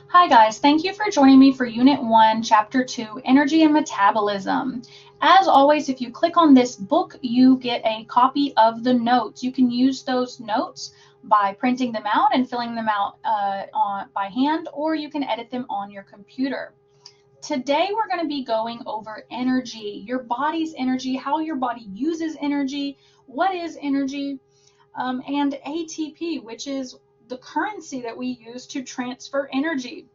Hi guys, thank you for joining me for Unit 1, Chapter 2, Energy and Metabolism. As always, if you click on this book, you get a copy of the notes. You can use those notes by printing them out and filling them out by hand, or you can edit them on your computer. Today we're going to be going over energy, your body's energy, how your body uses energy, what is energy, and ATP, which is the currency that we use to transfer energy.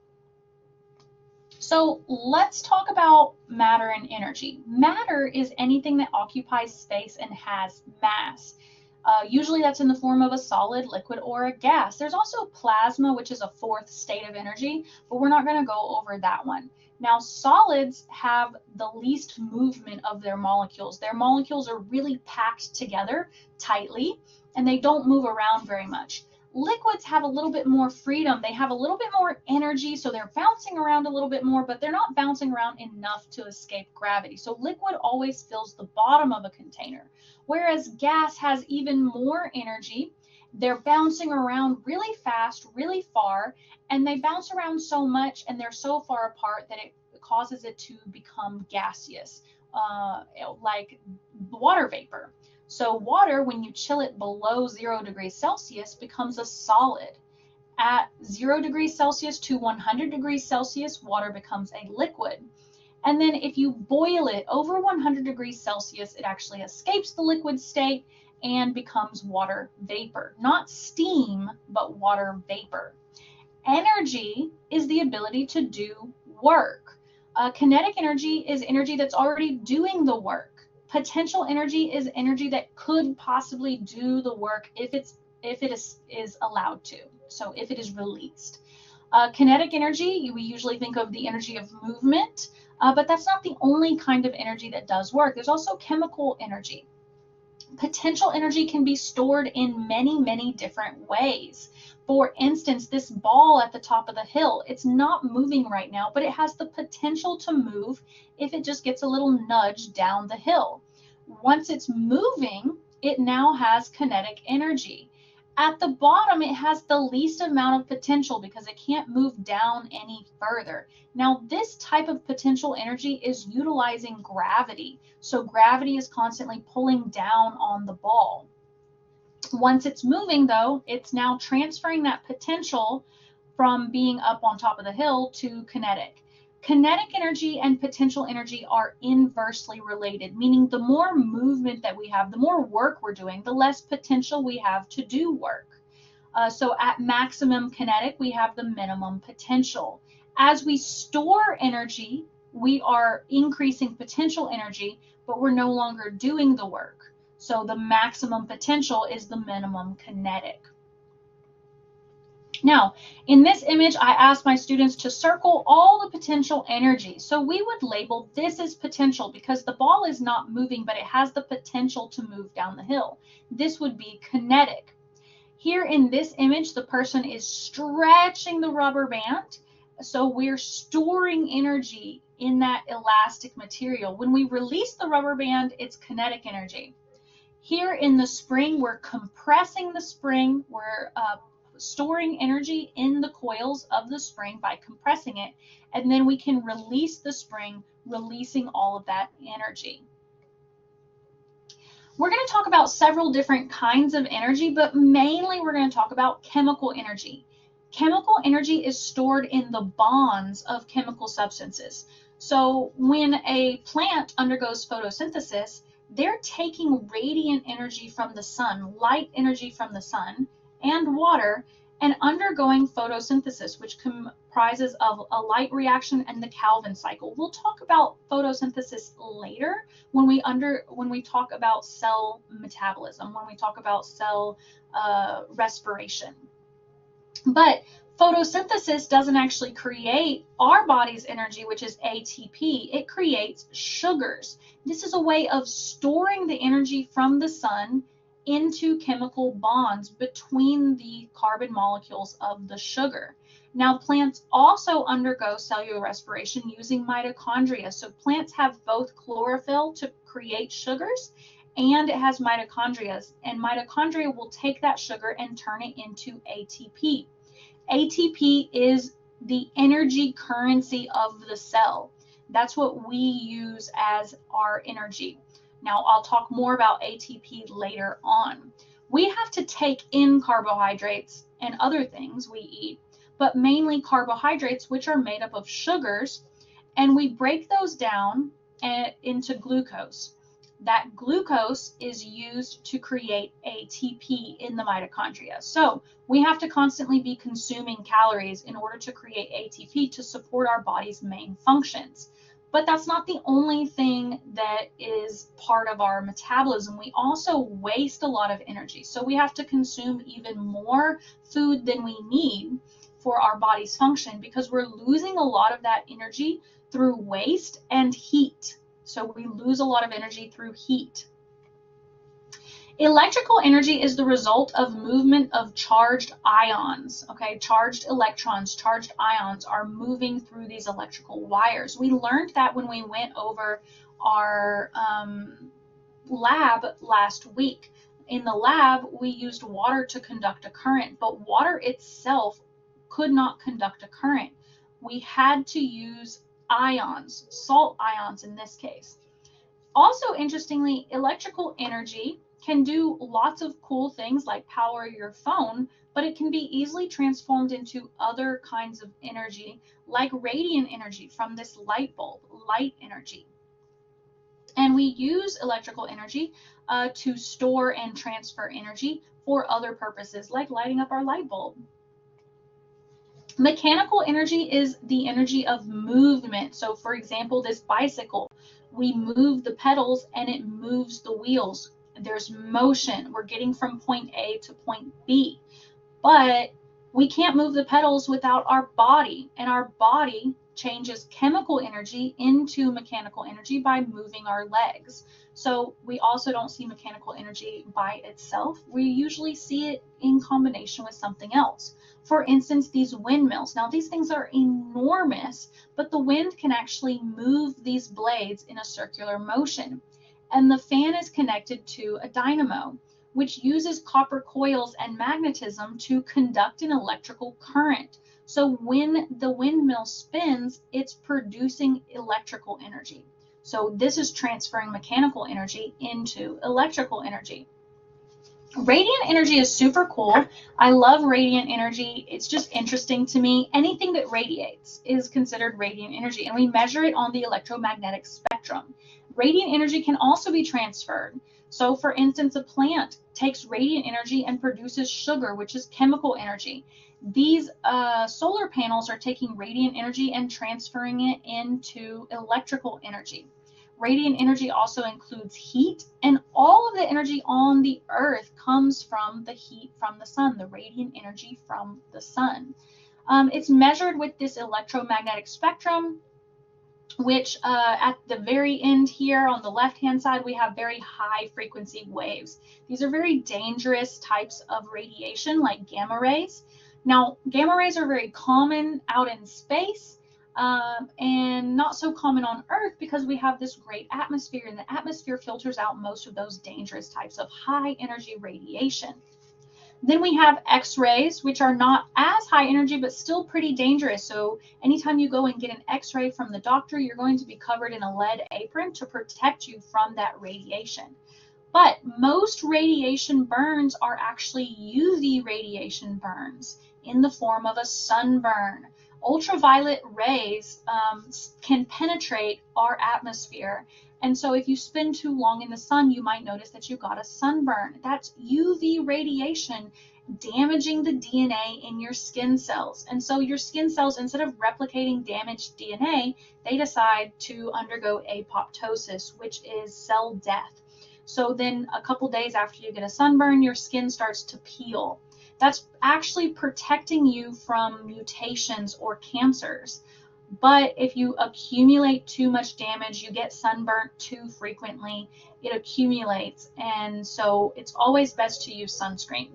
So let's talk about matter and energy. Matter is anything that occupies space and has mass. Usually that's in the form of a solid, liquid, or a gas. There's also plasma, which is a fourth state of energy, but we're not going to go over that one. Now, solids have the least movement of their molecules. Their molecules are really packed together tightly, and they don't move around very much. Liquids have a little bit more freedom. They have a little bit more energy, so they're bouncing around a little bit more, but they're not bouncing around enough to escape gravity. So liquid always fills the bottom of a container, whereas gas has even more energy. They're bouncing around really fast, really far, and they bounce around so much and they're so far apart that it causes it to become gaseous, like water vapor. So water, when you chill it below 0 degrees Celsius, becomes a solid. At 0 degrees Celsius to 100 degrees Celsius, water becomes a liquid. And then if you boil it over 100 degrees Celsius, it actually escapes the liquid state and becomes water vapor. Not steam, but water vapor. Energy is the ability to do work. Kinetic energy is energy that's already doing the work. Potential energy is energy that could possibly do the work if it is allowed to. So if it is released. Kinetic energy, we usually think of the energy of movement, but that's not the only kind of energy that does work. There's also chemical energy. Potential energy can be stored in many, many different ways. For instance, this ball at the top of the hill, it's not moving right now, but it has the potential to move if it just gets a little nudge down the hill. Once it's moving, it now has kinetic energy. At the bottom, it has the least amount of potential because it can't move down any further. Now, this type of potential energy is utilizing gravity. So gravity is constantly pulling down on the ball. Once it's moving, though, it's now transferring that potential from being up on top of the hill to kinetic. Kinetic energy and potential energy are inversely related, meaning the more movement that we have, the more work we're doing, the less potential we have to do work. So at maximum kinetic, we have the minimum potential. As we store energy, we are increasing potential energy, but we're no longer doing the work. So the maximum potential is the minimum kinetic. Now, in this image, I asked my students to circle all the potential energy. So we would label this as potential because the ball is not moving, but it has the potential to move down the hill. This would be kinetic. Here in this image, the person is stretching the rubber band. So we're storing energy in that elastic material. When we release the rubber band, it's kinetic energy. Here in the spring, we're compressing the spring. We're storing energy in the coils of the spring by compressing it, and then we can release the spring, releasing all of that energy. We're going to talk about several different kinds of energy, but mainly we're going to talk about chemical energy. Chemical energy is stored in the bonds of chemical substances. So when a plant undergoes photosynthesis, they're taking radiant energy from the sun, light energy from the sun, and water, and undergoing photosynthesis, which comprises of a light reaction and the Calvin cycle. We'll talk about photosynthesis later when we talk about cell metabolism, when we talk about cell respiration. But photosynthesis doesn't actually create our body's energy, which is ATP. It creates sugars. This is a way of storing the energy from the sun into chemical bonds between the carbon molecules of the sugar. Now, plants also undergo cellular respiration using mitochondria. So plants have both chlorophyll to create sugars, and it has mitochondria. And mitochondria will take that sugar and turn it into ATP. ATP is the energy currency of the cell. That's what we use as our energy. Now, I'll talk more about ATP later on. We have to take in carbohydrates and other things we eat, but mainly carbohydrates, which are made up of sugars, and we break those down into glucose. That glucose is used to create ATP in the mitochondria. So we have to constantly be consuming calories in order to create ATP to support our body's main functions. But that's not the only thing that is part of our metabolism. We also waste a lot of energy. So we have to consume even more food than we need for our body's function, because we're losing a lot of that energy through waste and heat. So we lose a lot of energy through heat. Electrical energy is the result of movement of charged ions, okay? Charged electrons, charged ions are moving through these electrical wires. We learned that when we went over our lab last week. In the lab, we used water to conduct a current, but water itself could not conduct a current. We had to use ions, salt ions in this case. Also, interestingly, electrical energy can do lots of cool things like power your phone, but it can be easily transformed into other kinds of energy, like radiant energy from this light bulb, light energy. And we use electrical energy to store and transfer energy for other purposes, like lighting up our light bulb. Mechanical energy is the energy of movement. So for example, this bicycle, we move the pedals and it moves the wheels. There's motion. We're getting from point A to point B. But we can't move the pedals without our body, and our body changes chemical energy into mechanical energy by moving our legs. So we also don't see mechanical energy by itself. We usually see it in combination with something else. For instance, these windmills. Now, these things are enormous, but the wind can actually move these blades in a circular motion. And the fan is connected to a dynamo, which uses copper coils and magnetism to conduct an electrical current. So when the windmill spins, it's producing electrical energy. So this is transferring mechanical energy into electrical energy. Radiant energy is super cool. I love radiant energy. It's just interesting to me. Anything that radiates is considered radiant energy, and we measure it on the electromagnetic spectrum. Radiant energy can also be transferred. So for instance, a plant takes radiant energy and produces sugar, which is chemical energy. These solar panels are taking radiant energy and transferring it into electrical energy. Radiant energy also includes heat, and all of the energy on the earth comes from the heat from the sun, the radiant energy from the sun. It's measured with this electromagnetic spectrum, which at the very end here on the left-hand side, we have very high frequency waves. These are very dangerous types of radiation, like gamma rays. Now, gamma rays are very common out in space, and not so common on Earth because we have this great atmosphere, and the atmosphere filters out most of those dangerous types of high energy radiation. Then we have X-rays, which are not as high energy, but still pretty dangerous. So anytime you go and get an X-ray from the doctor, you're going to be covered in a lead apron to protect you from that radiation. But most radiation burns are actually UV radiation burns in the form of a sunburn. Ultraviolet rays can penetrate our atmosphere. And so if you spend too long in the sun, you might notice that you got a sunburn. That's UV radiation damaging the DNA in your skin cells. And so your skin cells, instead of replicating damaged DNA, they decide to undergo apoptosis, which is cell death. So then a couple days after you get a sunburn, your skin starts to peel. That's actually protecting you from mutations or cancers. But if you accumulate too much damage, you get sunburnt too frequently, it accumulates. And so it's always best to use sunscreen.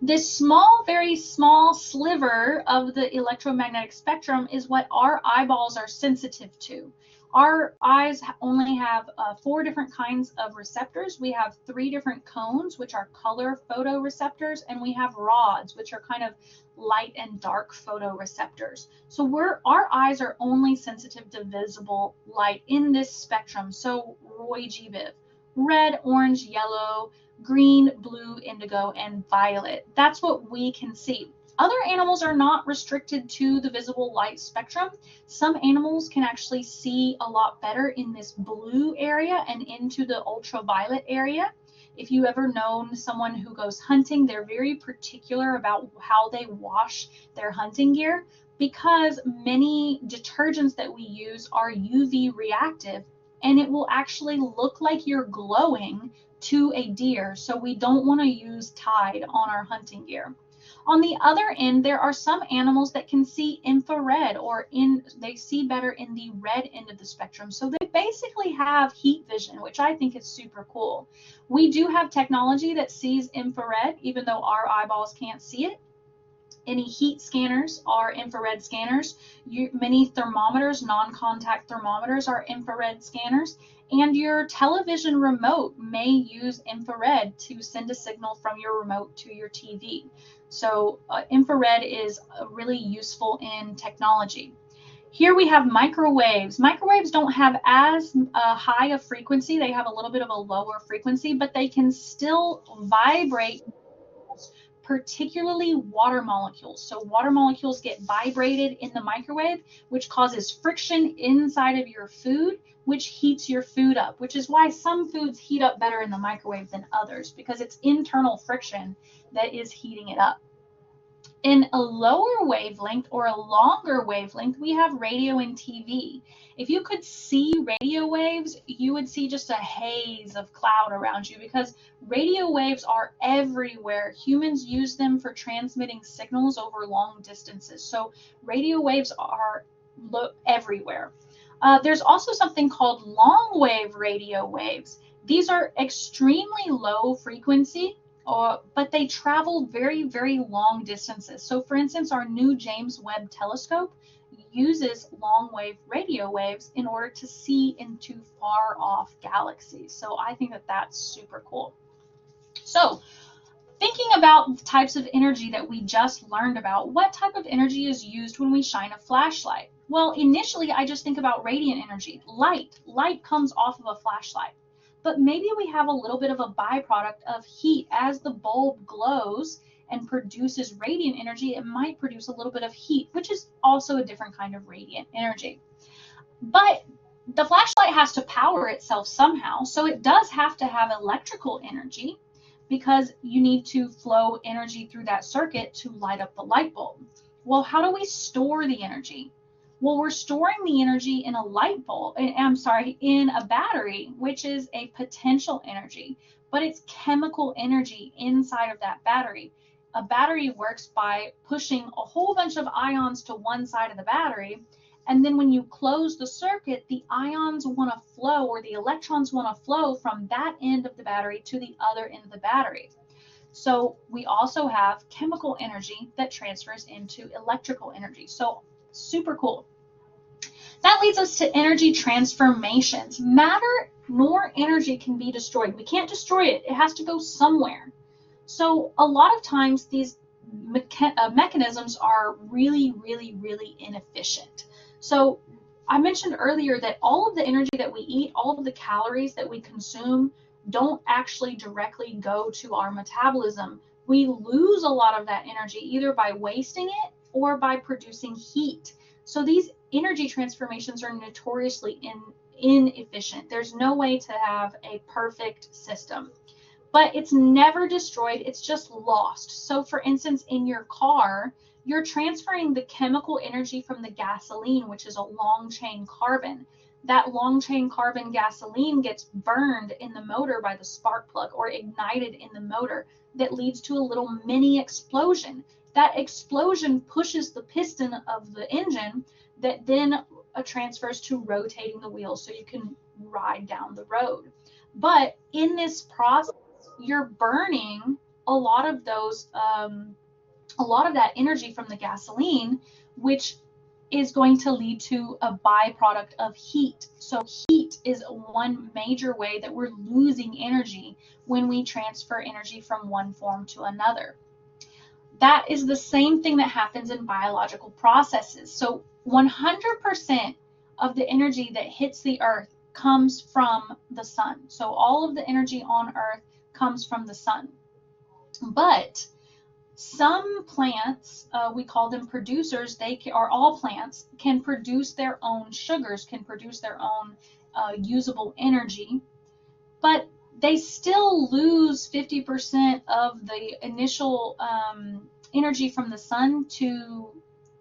This small, very small sliver of the electromagnetic spectrum is what our eyeballs are sensitive to. Our eyes only have 4 different kinds of receptors. We have 3 different cones, which are color photoreceptors, and we have rods, which are kind of light and dark photoreceptors. So our eyes are only sensitive to visible light in this spectrum. So Roy G. Biv, red, orange, yellow, green, blue, indigo, and violet. That's what we can see. Other animals are not restricted to the visible light spectrum. Some animals can actually see a lot better in this blue area and into the ultraviolet area. If you ever known someone who goes hunting, they're very particular about how they wash their hunting gear because many detergents that we use are UV reactive, and it will actually look like you're glowing to a deer. So we don't want to use Tide on our hunting gear. On the other end, there are some animals that can see infrared, or they see better in the red end of the spectrum. So they basically have heat vision, which I think is super cool. We do have technology that sees infrared, even though our eyeballs can't see it. Any heat scanners are infrared scanners. Many thermometers, non-contact thermometers, are infrared scanners. And your television remote may use infrared to send a signal from your remote to your TV. So infrared is really useful in technology. Here we have microwaves. Microwaves don't have as high a frequency. They have a little bit of a lower frequency, but they can still vibrate, particularly water molecules. So water molecules get vibrated in the microwave, which causes friction inside of your food, which heats your food up, which is why some foods heat up better in the microwave than others, because it's internal friction that is heating it up. In a lower wavelength or a longer wavelength, we have radio and TV. If you could see radio waves, you would see just a haze of cloud around you, because radio waves are everywhere. Humans use them for transmitting signals over long distances. So radio waves are everywhere. There's also something called long wave radio waves. These are extremely low frequency, but they travel very, very long distances. So for instance, our new James Webb telescope uses long wave radio waves in order to see into far off galaxies. So I think that that's super cool. So thinking about the types of energy that we just learned about, what type of energy is used when we shine a flashlight? Well, initially I just think about radiant energy, light. Light comes off of a flashlight. But maybe we have a little bit of a byproduct of heat. As the bulb glows and produces radiant energy, it might produce a little bit of heat, which is also a different kind of radiant energy. But the flashlight has to power itself somehow, so it does have to have electrical energy, because you need to flow energy through that circuit to light up the light bulb. Well, how do we store the energy? Well, we're storing the energy in a light bulb, in a battery, which is a potential energy, but it's chemical energy inside of that battery. A battery works by pushing a whole bunch of ions to one side of the battery, and then when you close the circuit, the ions want to flow, or the electrons want to flow from that end of the battery to the other end of the battery. So we also have chemical energy that transfers into electrical energy. So super cool. That leads us to energy transformations. Matter nor energy can be destroyed. We can't destroy it. It has to go somewhere. So a lot of times these mechanisms are really, really, really inefficient. So I mentioned earlier that all of the energy that we eat, all of the calories that we consume, don't actually directly go to our metabolism. We lose a lot of that energy either by wasting it or by producing heat. So these energy transformations are notoriously inefficient. There's no way to have a perfect system. But it's never destroyed, it's just lost. So for instance, in your car, you're transferring the chemical energy from the gasoline, which is a long chain carbon. That long chain carbon gasoline gets burned in the motor by the spark plug, or ignited in the motor, that leads to a little mini explosion. That explosion pushes the piston of the engine that then transfers to rotating the wheels so you can ride down the road. But in this process, you're burning a lot of that energy from the gasoline, which is going to lead to a byproduct of heat. So heat is one major way that we're losing energy when we transfer energy from one form to another. That is the same thing that happens in biological processes. So 100% of the energy that hits the earth comes from the sun. So all of the energy on earth comes from the sun. But some plants, we call them producers, or all plants, can produce their own sugars, can produce their own usable energy, but they still lose 50% of the initial energy from the sun to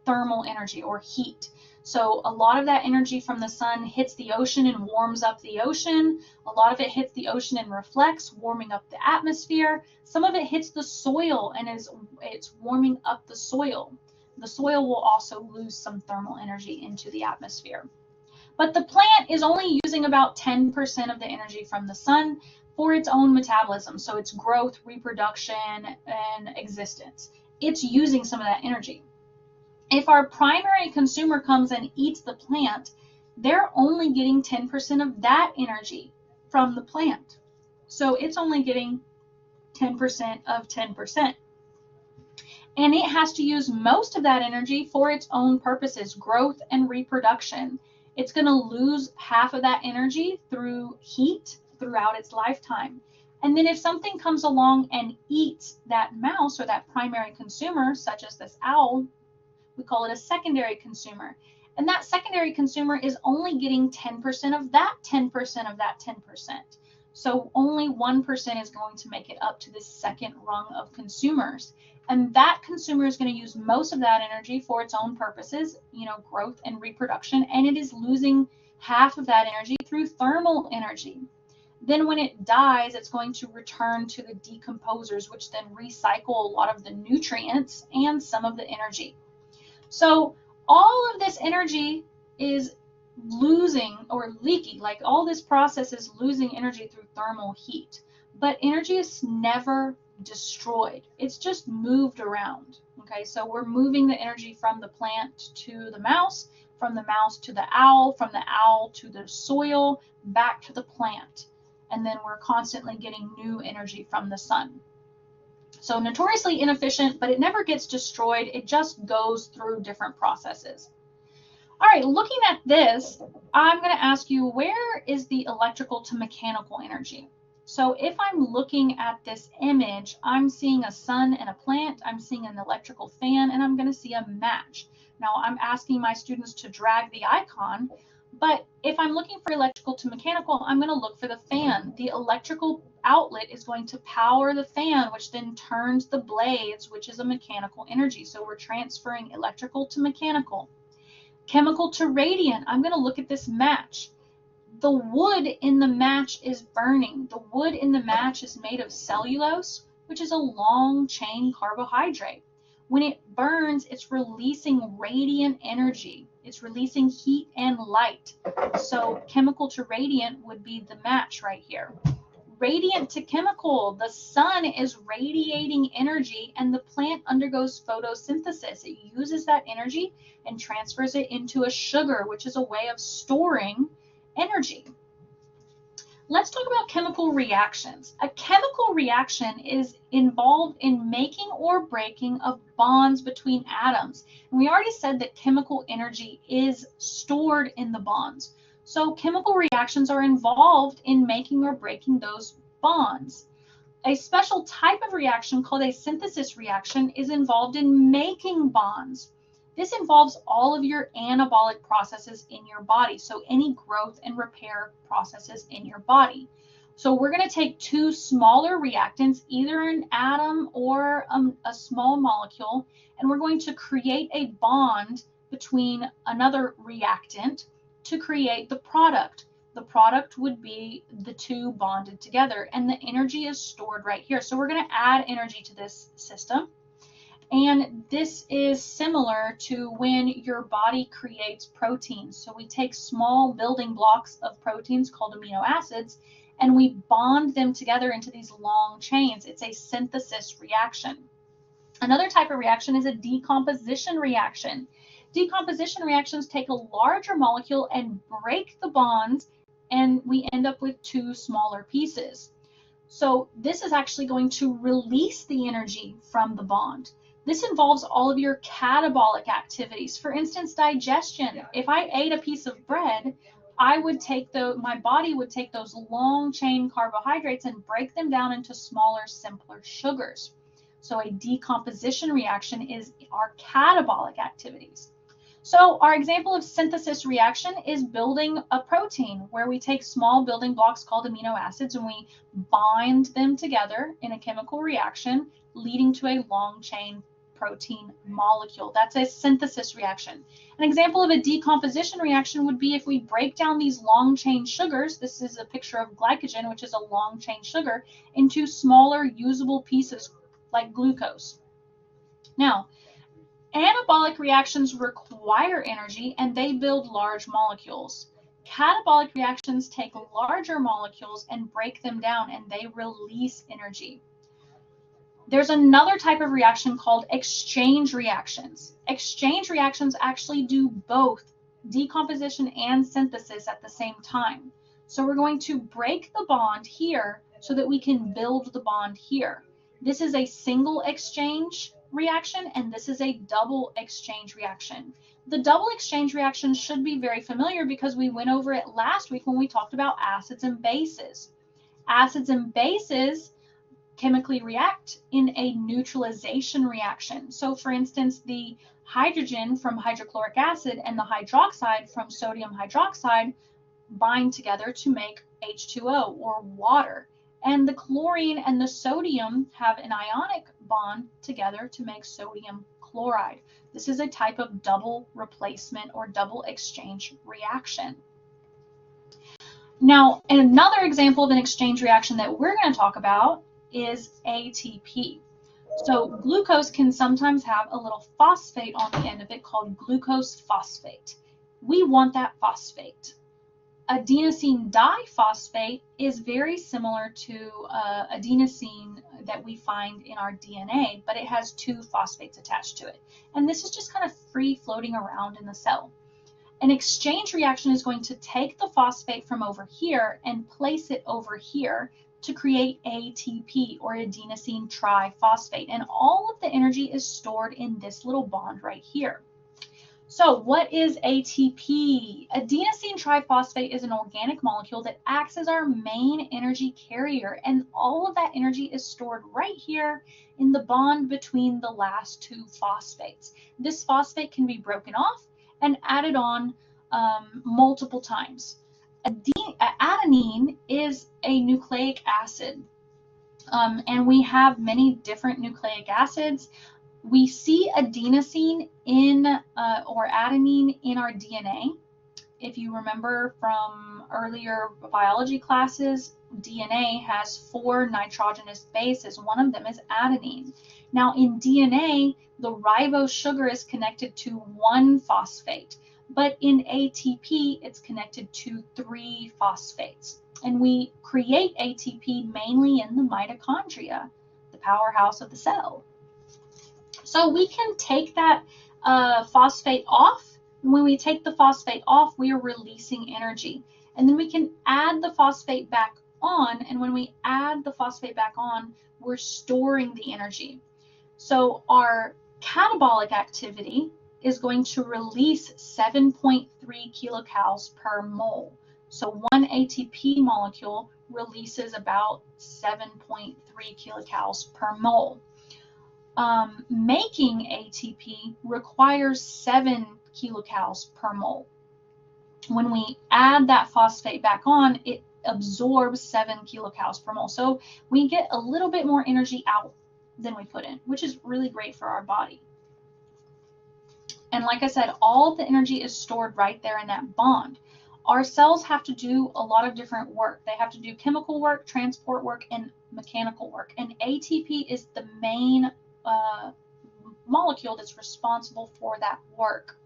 thermal energy or heat. So a lot of that energy from the sun hits the ocean and warms up the ocean. A lot of it hits the ocean and reflects, warming up the atmosphere. Some of it hits the soil and it's warming up the soil. The soil will also lose some thermal energy into the atmosphere. But the plant is only using about 10% of the energy from the sun for its own metabolism, so its growth, reproduction, and existence. It's using some of that energy. If our primary consumer comes and eats the plant, they're only getting 10% of that energy from the plant. So it's only getting 10% of 10%. And it has to use most of that energy for its own purposes, growth and reproduction. It's going to lose half of that energy through heat throughout its lifetime. And then if something comes along and eats that mouse or that primary consumer, such as this owl, we call it a secondary consumer. And that secondary consumer is only getting 10% of that 10% of that 10%. So only 1% is going to make it up to this second rung of consumers. And that consumer is going to use most of that energy for its own purposes, growth and reproduction, and it is losing half of that energy through thermal energy. Then when it dies, it's going to return to the decomposers, which then recycle a lot of the nutrients and some of the energy. So all of this energy is losing or leaking, like all this process is losing energy through thermal heat. But energy is never destroyed. It's just moved around. Okay, so we're moving the energy from the plant to the mouse, from the mouse to the owl, from the owl to the soil, back to the plant. And then we're constantly getting new energy from the sun. So notoriously inefficient, but it never gets destroyed. It just goes through different processes. All right, looking at this, I'm going to ask you, where is the electrical to mechanical energy? So if I'm looking at this image, I'm seeing a sun and a plant, I'm seeing an electrical fan, and I'm going to see a match. Now I'm asking my students to drag the icon, but if I'm looking for electrical to mechanical, I'm going to look for the fan. The electrical outlet is going to power the fan, which then turns the blades, which is a mechanical energy. So we're transferring electrical to mechanical. Chemical to radiant, I'm going to look at this match. The wood in the match is burning. The wood in the match is made of cellulose, which is a long chain carbohydrate. When it burns, it's releasing radiant energy. It's releasing heat and light. So chemical to radiant would be the match right here. Radiant to chemical, the sun is radiating energy and the plant undergoes photosynthesis. It uses that energy and transfers it into a sugar, which is a way of storing energy. Let's talk about chemical reactions. A chemical reaction is involved in making or breaking of bonds between atoms. And we already said that chemical energy is stored in the bonds. So chemical reactions are involved in making or breaking those bonds. A special type of reaction called a synthesis reaction is involved in making bonds. This involves all of your anabolic processes in your body, so any growth and repair processes in your body. So we're going to take two smaller reactants, either an atom or a small molecule, and we're going to create a bond between another reactant to create the product. The product would be the two bonded together, and the energy is stored right here. So we're going to add energy to this system. And this is similar to when your body creates proteins. So we take small building blocks of proteins called amino acids, and we bond them together into these long chains. It's a synthesis reaction. Another type of reaction is a decomposition reaction. Decomposition reactions take a larger molecule and break the bonds, and we end up with two smaller pieces. So this is actually going to release the energy from the bond. This involves all of your catabolic activities. For instance, digestion. If I ate a piece of bread, my body would take those long chain carbohydrates and break them down into smaller, simpler sugars. So a decomposition reaction is our catabolic activities. So our example of synthesis reaction is building a protein, where we take small building blocks called amino acids and we bind them together in a chemical reaction, leading to a long chain protein molecule. That's a synthesis reaction. An example of a decomposition reaction would be if we break down these long chain sugars. This is a picture of glycogen, which is a long chain sugar, into smaller usable pieces like glucose. Now, anabolic reactions require energy and they build large molecules. Catabolic reactions take larger molecules and break them down, and they release energy. There's another type of reaction called exchange reactions. Exchange reactions actually do both decomposition and synthesis at the same time. So we're going to break the bond here so that we can build the bond here. This is a single exchange reaction, and this is a double exchange reaction. The double exchange reaction should be very familiar because we went over it last week when we talked about acids and bases. Acids and bases chemically react in a neutralization reaction. So for instance, the hydrogen from hydrochloric acid and the hydroxide from sodium hydroxide bind together to make H2O, or water. And the chlorine and the sodium have an ionic bond together to make sodium chloride. This is a type of double replacement or double exchange reaction. Now, another example of an exchange reaction that we're going to talk about is ATP. So glucose can sometimes have a little phosphate on the end of it called glucose phosphate. We want that phosphate. Adenosine diphosphate is very similar to adenosine that we find in our DNA, but it has two phosphates attached to it. And this is just kind of free floating around in the cell. An exchange reaction is going to take the phosphate from over here and place it over here to create ATP, or adenosine triphosphate. And all of the energy is stored in this little bond right here. So what is ATP? Adenosine triphosphate is an organic molecule that acts as our main energy carrier, and all of that energy is stored right here in the bond between the last two phosphates. This phosphate can be broken off and added on multiple times. Adenine is a nucleic acid, and we have many different nucleic acids. We see adenosine or adenine in our DNA. If you remember from earlier biology classes, DNA has 4 nitrogenous bases. One of them is adenine. Now in DNA, the ribose sugar is connected to 1 phosphate, but in ATP, it's connected to 3 phosphates. And we create ATP mainly in the mitochondria, the powerhouse of the cell. So we can take that phosphate off. When we take the phosphate off, we are releasing energy. And then we can add the phosphate back on. And when we add the phosphate back on, we're storing the energy. So our catabolic activity is going to release 7.3 kilocalories per mole. So one ATP molecule releases about 7.3 kilocalories per mole. Making ATP requires 7 kilocalories per mole. When we add that phosphate back on, it absorbs 7 kilocalories per mole. So we get a little bit more energy out than we put in, which is really great for our body. And like I said, all of the energy is stored right there in that bond. Our cells have to do a lot of different work. They have to do chemical work, transport work, and mechanical work. And ATP is the main molecule that's responsible for that work.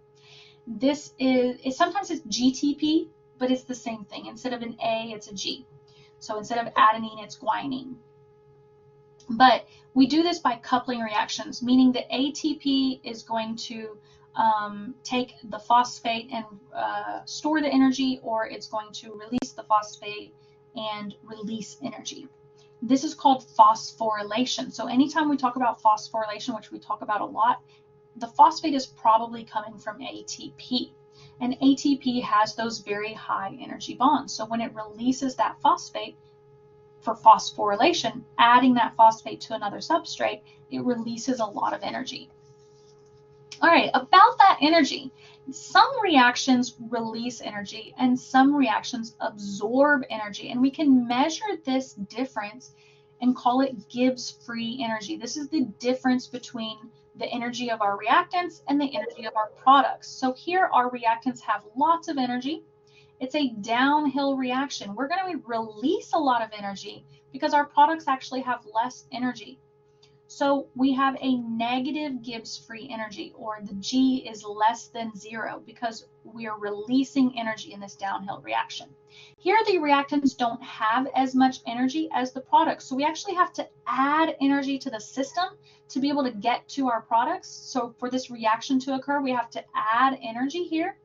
This is sometimes it's GTP, but it's the same thing. Instead of an A, it's a G. So instead of adenine, it's guanine. But we do this by coupling reactions, meaning that ATP is going to take the phosphate and store the energy, or it's going to release the phosphate and release energy. This is called phosphorylation. So anytime we talk about phosphorylation, which we talk about a lot, the phosphate is probably coming from ATP. And ATP has those very high energy bonds. So when it releases that phosphate for phosphorylation, adding that phosphate to another substrate, it releases a lot of energy. All right, about that energy, some reactions release energy and some reactions absorb energy, and we can measure this difference and call it Gibbs free energy. This is the difference between the energy of our reactants and the energy of our products. So here our reactants have lots of energy. It's a downhill reaction. We're going to release a lot of energy because our products actually have less energy. So we have a negative Gibbs free energy, or the G is less than 0 because we are releasing energy in this downhill reaction. Here the reactants don't have as much energy as the products, so we actually have to add energy to the system to be able to get to our products. So for this reaction to occur, we have to add energy here.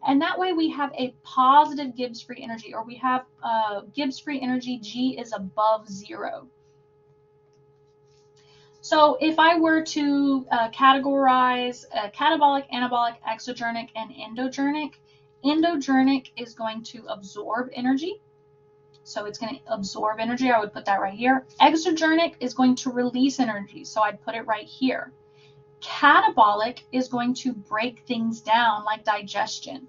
And that way we have a positive Gibbs free energy, or we have Gibbs free energy G is above 0. So if I were to categorize catabolic, anabolic, exogernic, and endogenic, endogenic is going to absorb energy. So it's going to absorb energy. I would put that right here. Exogernic is going to release energy. So I'd put it right here. Catabolic is going to break things down like digestion.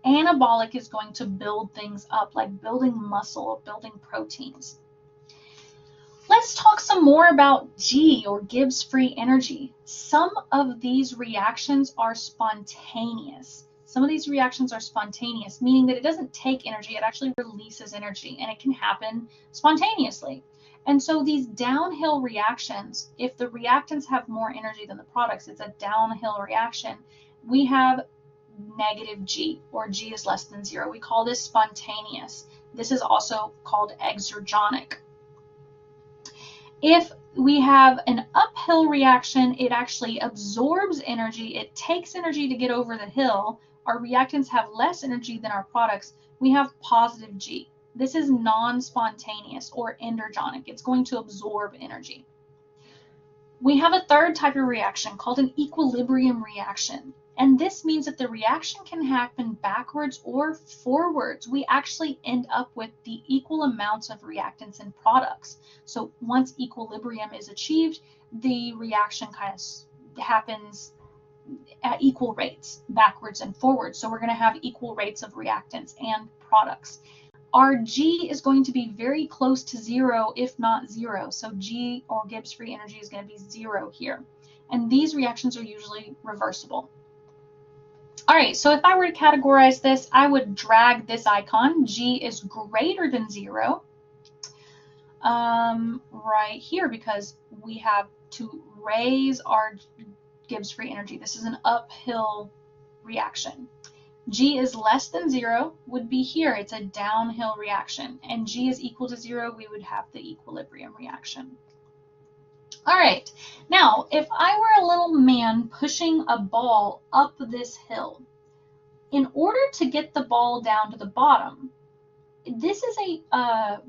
Anabolic is going to build things up like building muscle or building proteins. Let's talk some more about G, or Gibbs free energy. Some of these reactions are spontaneous. Meaning that it doesn't take energy, it actually releases energy, and it can happen spontaneously. And so these downhill reactions, if the reactants have more energy than the products, it's a downhill reaction. We have negative G, or G is less than 0. We call this spontaneous. This is also called exergonic. If we have an uphill reaction, it actually absorbs energy. It takes energy to get over the hill. Our reactants have less energy than our products. We have positive G. This is non-spontaneous, or endergonic. It's going to absorb energy. We have a third type of reaction called an equilibrium reaction. And this means that the reaction can happen backwards or forwards. We actually end up with the equal amounts of reactants and products. So once equilibrium is achieved, the reaction kind of happens at equal rates, backwards and forwards. So we're going to have equal rates of reactants and products. Our G is going to be very close to 0, if not 0. So G, or Gibbs free energy, is going to be 0 here. And these reactions are usually reversible. All right, so if I were to categorize this, I would drag this icon. G is greater than 0 right here, because we have to raise our Gibbs free energy. This is an uphill reaction. G is less than 0 would be here. It's a downhill reaction. And G is equal to 0, we would have the equilibrium reaction. All right, now if I were a little man pushing a ball up this hill, in order to get the ball down to the bottom, this is a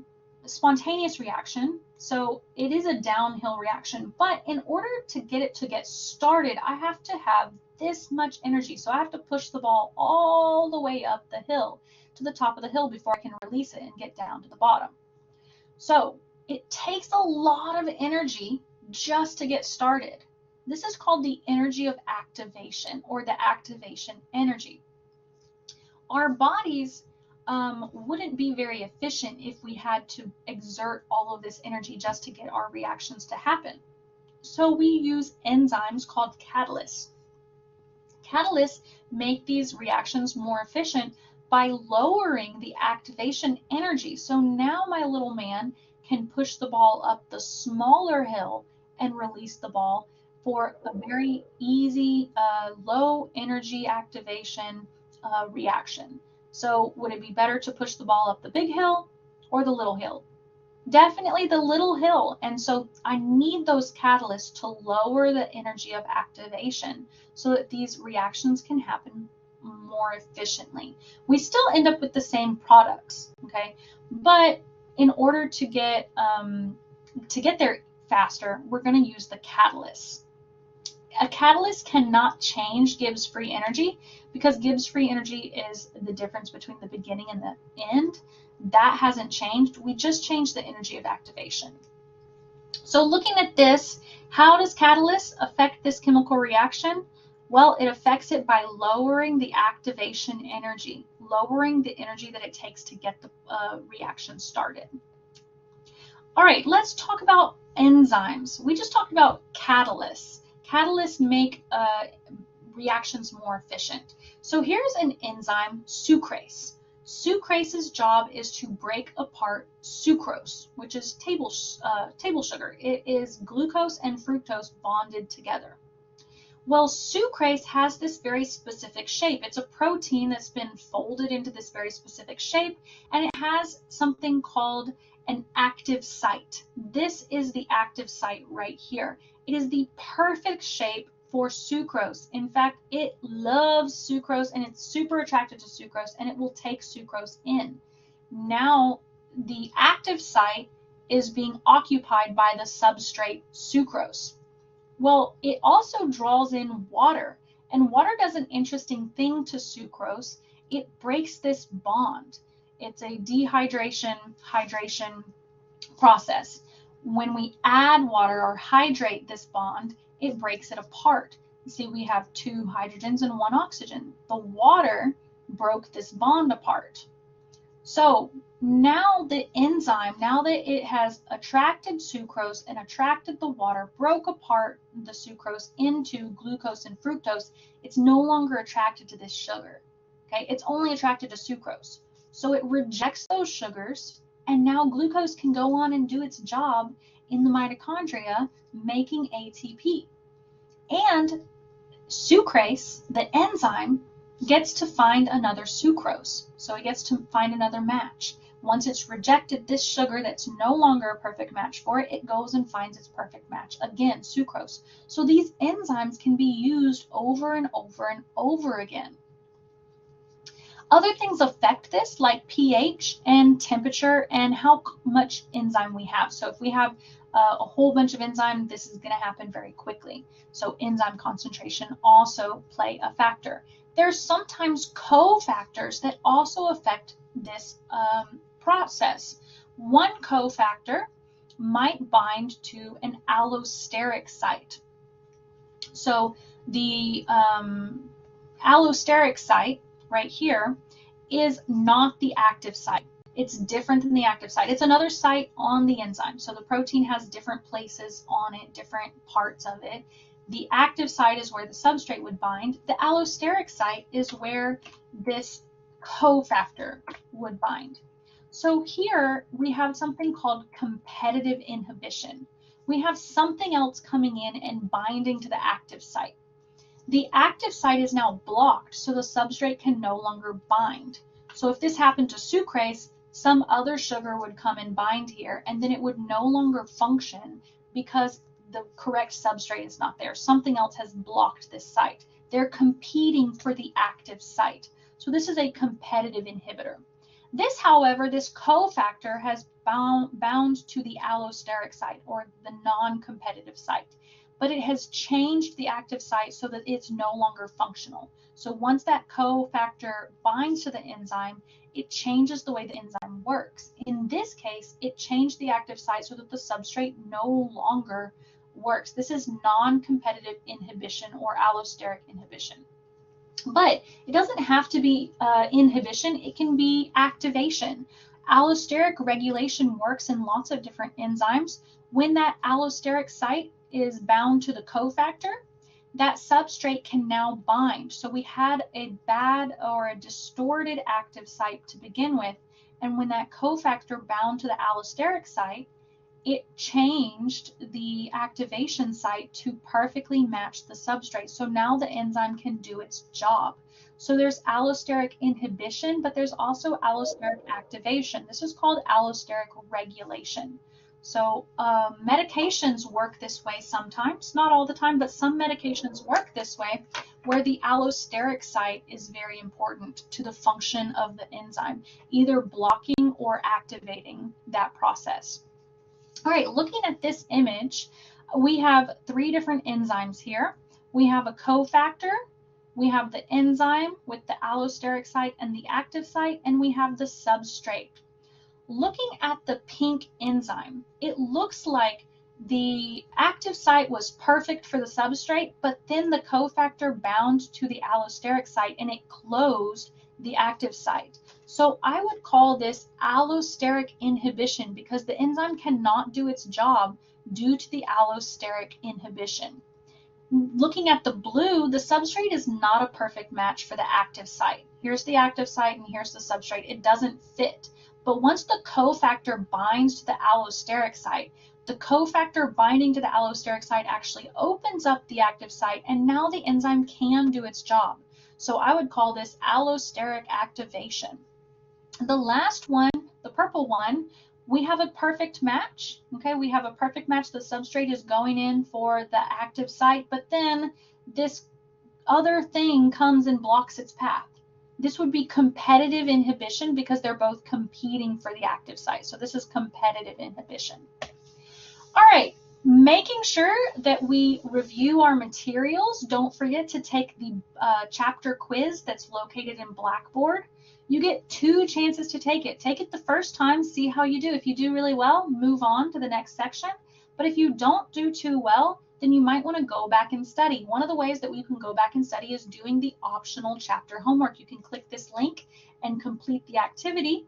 spontaneous reaction, so it is a downhill reaction, but in order to get started, I have to have this much energy. So I have to push the ball all the way up the hill to the top of the hill before I can release it and get down to the bottom. So it takes a lot of energy just to get started. This is called the energy of activation, or the activation energy. Our bodies wouldn't be very efficient if we had to exert all of this energy just to get our reactions to happen. So we use enzymes called catalysts. Catalysts make these reactions more efficient by lowering the activation energy. So now my little man can push the ball up the smaller hill and release the ball for a very easy, low energy activation reaction. So would it be better to push the ball up the big hill or the little hill? Definitely the little hill. And so I need those catalysts to lower the energy of activation so that these reactions can happen more efficiently. We still end up with the same products, okay? But in order to get there faster, we're going to use the catalyst. A catalyst cannot change Gibbs free energy because Gibbs free energy is the difference between the beginning and the end. That hasn't changed. We just changed the energy of activation. So looking at this, how does catalyst affect this chemical reaction? Well, it affects it by lowering the activation energy, lowering the energy that it takes to get the reaction started. All right, let's talk about enzymes. We just talked about catalysts. Catalysts make reactions more efficient. So here's an enzyme, sucrase. Sucrase's job is to break apart sucrose, which is table sugar. It is glucose and fructose bonded together. Well, sucrase has this very specific shape. It's a protein that's been folded into this very specific shape, and it has something called an active site. This is the active site right here. It is the perfect shape for sucrose. In fact, it loves sucrose and it's super attracted to sucrose and it will take sucrose in. Now, the active site is being occupied by the substrate sucrose. Well, it also draws in water, and water does an interesting thing to sucrose. It breaks this bond. It's a hydration process. When we add water or hydrate this bond, it breaks it apart. You see, we have 2 hydrogens and 1 oxygen. The water broke this bond apart. So now the enzyme, now that it has attracted sucrose and attracted the water, broke apart the sucrose into glucose and fructose, it's no longer attracted to this sugar. Okay, it's only attracted to sucrose. So it rejects those sugars, and now glucose can go on and do its job in the mitochondria, making ATP. And sucrase, the enzyme, gets to find another sucrose. So it gets to find another match. Once it's rejected this sugar that's no longer a perfect match for it, it goes and finds its perfect match again, sucrose. So these enzymes can be used over and over and over again. Other things affect this, like pH and temperature and how much enzyme we have. So if we have a whole bunch of enzyme, this is going to happen very quickly. So enzyme concentration also play a factor. There's sometimes cofactors that also affect this process. One cofactor might bind to an allosteric site. So the allosteric site right here is not the active site. It's different than the active site. It's another site on the enzyme. So the protein has different places on it, different parts of it. The active site is where the substrate would bind. The allosteric site is where this cofactor would bind. So here we have something called competitive inhibition. We have something else coming in and binding to the active site. The active site is now blocked, so the substrate can no longer bind. So if this happened to sucrase, some other sugar would come and bind here, and then it would no longer function because the correct substrate is not there. Something else has blocked this site. They're competing for the active site. So this is a competitive inhibitor. This, however, this cofactor has bound to the allosteric site, or the non-competitive site, but it has changed the active site so that it's no longer functional. So once that cofactor binds to the enzyme, it changes the way the enzyme works. In this case, it changed the active site so that the substrate no longer works. This is non-competitive inhibition or allosteric inhibition. But it doesn't have to be inhibition, it can be activation. Allosteric regulation works in lots of different enzymes. When that allosteric site is bound to the cofactor, that substrate can now bind. So we had a bad or a distorted active site to begin with, and when that cofactor bound to the allosteric site, it changed the activation site to perfectly match the substrate. So now the enzyme can do its job. So there's allosteric inhibition, but there's also allosteric activation. This is called allosteric regulation. So medications work this way sometimes, not all the time, but some medications work this way, where the allosteric site is very important to the function of the enzyme, either blocking or activating that process. All right, looking at this image, we have 3 different enzymes here. We have a cofactor, we have the enzyme with the allosteric site and the active site, and we have the substrate. Looking at the pink enzyme, it looks like the active site was perfect for the substrate, but then the cofactor bound to the allosteric site and it closed the active site. So I would call this allosteric inhibition because the enzyme cannot do its job due to the allosteric inhibition. Looking at the blue, the substrate is not a perfect match for the active site. Here's the active site and here's the substrate. It doesn't fit. But once the cofactor binds to the allosteric site, the cofactor binding to the allosteric site actually opens up the active site, and now the enzyme can do its job. So I would call this allosteric activation. The last one, the purple one, we have a perfect match. Okay, we have a perfect match. The substrate is going in for the active site, but then this other thing comes and blocks its path. This would be competitive inhibition because they're both competing for the active site. So this is competitive inhibition. All right, making sure that we review our materials. Don't forget to take the chapter quiz that's located in Blackboard. You get 2 chances to take it. Take it the first time, see how you do. If you do really well, move on to the next section. But if you don't do too well, then you might want to go back and study. One of the ways that we can go back and study is doing the optional chapter homework. You can click this link and complete the activity,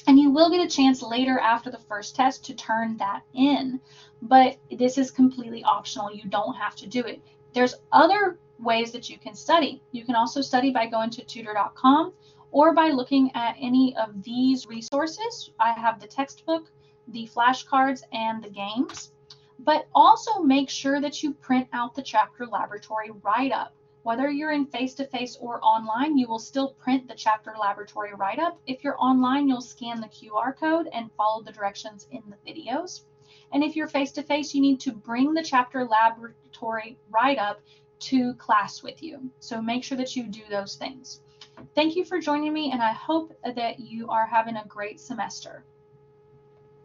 and you will get a chance later after the first test to turn that in. But this is completely optional. You don't have to do it. There's other ways that you can study. You can also study by going to tutor.com or by looking at any of these resources. I have the textbook, the flashcards, and the games. But also make sure that you print out the chapter laboratory write-up. Whether you're in face-to-face or online, you will still print the chapter laboratory write-up. If you're online, you'll scan the QR code and follow the directions in the videos. And if you're face-to-face, you need to bring the chapter laboratory write-up to class with you. So make sure that you do those things. Thank you for joining me, and I hope that you are having a great semester.